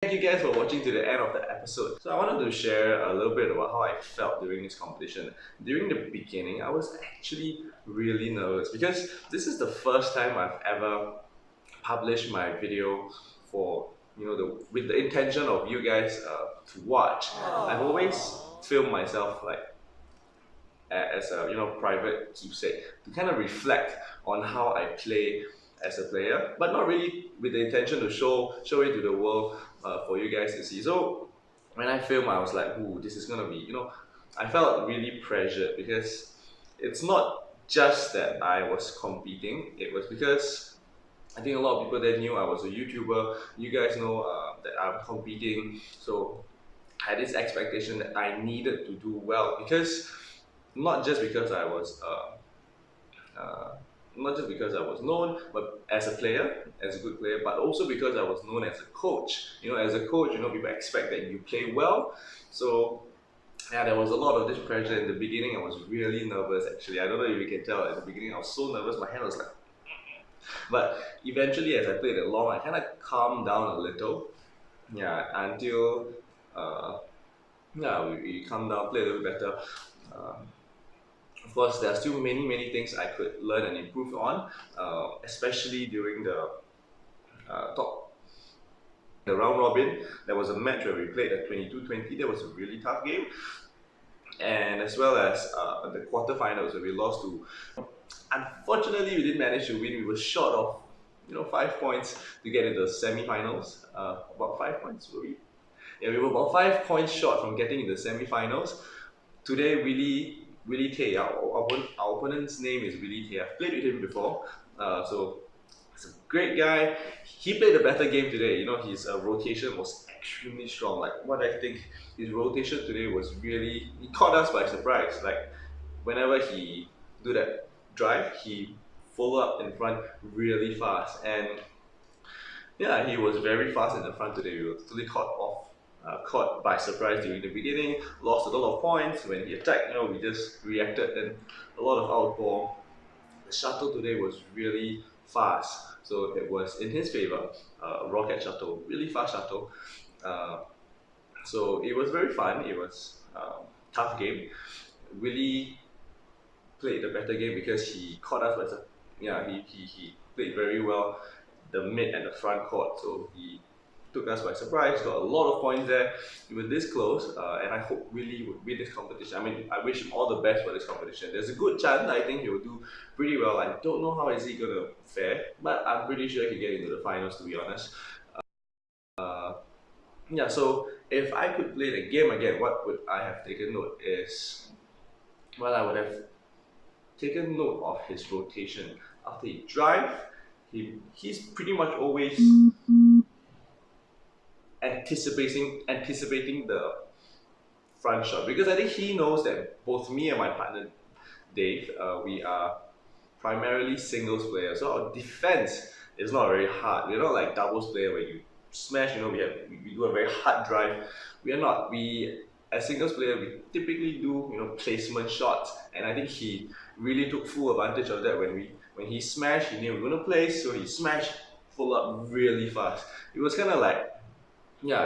Thank you guys for watching to the end of the episode. So I wanted to share a little bit about how I felt during this competition. During the beginning, I was actually really nervous because this is the first time I've ever published my video for with the intention of you guys to watch. I've always filmed myself like as a private keepsake to kind of reflect on how I play as a player, but not really with the intention to show it to the world for you guys to see. So when I film, I was like, "Ooh, this is gonna be," I felt really pressured because it's not just that I was competing; it was because I think a lot of people that knew I was a YouTuber. You guys know that I'm competing, so I had this expectation that I needed to do well because not just because I was uh, not just because I was known, but as a player, as a good player, but also because I was known as a coach. As a coach, people expect that you play well. So yeah, there was a lot of this pressure in the beginning. I was really nervous actually. I don't know if you can tell. At the beginning, I was so nervous. My hand was like. But eventually, as I played along, I kind of calmed down a little. Yeah, until uh, we calmed down, play a little better. Um, of course, there are still many things I could learn and improve on, especially during the round robin. There was a match where we played at 22-20. That was a really tough game, and as well as the quarterfinals where we lost to. Unfortunately, we didn't manage to win. We were short of 5 points to get into the semi-finals. About 5 points were we? Yeah, we were about 5 points short from getting into the semi-finals. Today, Willie Tay, our opponent's name is Willie Tay. I've played with him before, so he's a great guy. He played a better game today. His rotation was extremely strong. Like what I think, his rotation today was he caught us by surprise. Like whenever he do that drive, he followed up in front really fast, and yeah, he was very fast in the front today. We were totally caught by surprise during the beginning, lost a lot of points. When he attacked, we just reacted and a lot of outball. The shuttle today was really fast, so it was in his favor. Rocket shuttle, really fast shuttle. Uh, so it was very fun. It was tough game. Really played the better game because he caught us by he played very well the mid and the front court, so he took us by surprise, got a lot of points there. We were this close, and I hope really would win this competition. I mean, I wish him all the best for this competition. There's a good chance I think he will do pretty well. I don't know how is he gonna fare, but I'm pretty sure he'll get into the finals, to be honest. Uh, yeah, so if I could play the game again, what would I have taken note is, well, I would have taken note of his rotation. After he drive, he's pretty much always anticipating the front shot, because I think he knows that both me and my partner Dave, we are primarily singles players, so our defense is not very hard. We're not like doubles player where you smash. We do a very hard drive. We are not. We as singles player, we typically do placement shots, and I think he really took full advantage of that. When he smashed, he knew we were gonna place, so he smashed full up really fast. It was kind of like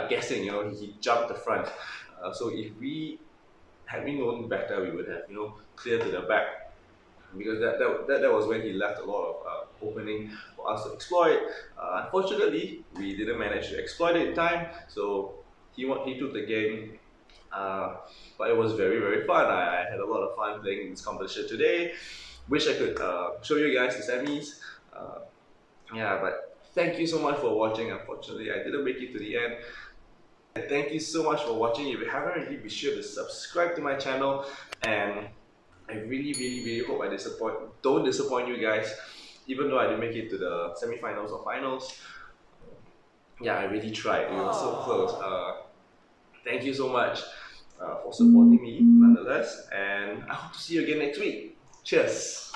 guessing. He jumped the front. So if we had we known better, we would have cleared to the back, because that was when he left a lot of opening for us to exploit. Unfortunately, we didn't manage to exploit it in time, so he took the game. But it was very fun. I had a lot of fun playing this competition today. Wish I could show you guys the semis. But thank you so much for watching. Unfortunately, I didn't make it to the end. Thank you so much for watching. If you haven't already, be sure to subscribe to my channel, and I really hope I don't disappoint you guys, even though I didn't make it to the semi-finals or finals. Yeah, I really tried. We were so close. Thank you so much for supporting me nonetheless, and I hope to see you again next week. Cheers!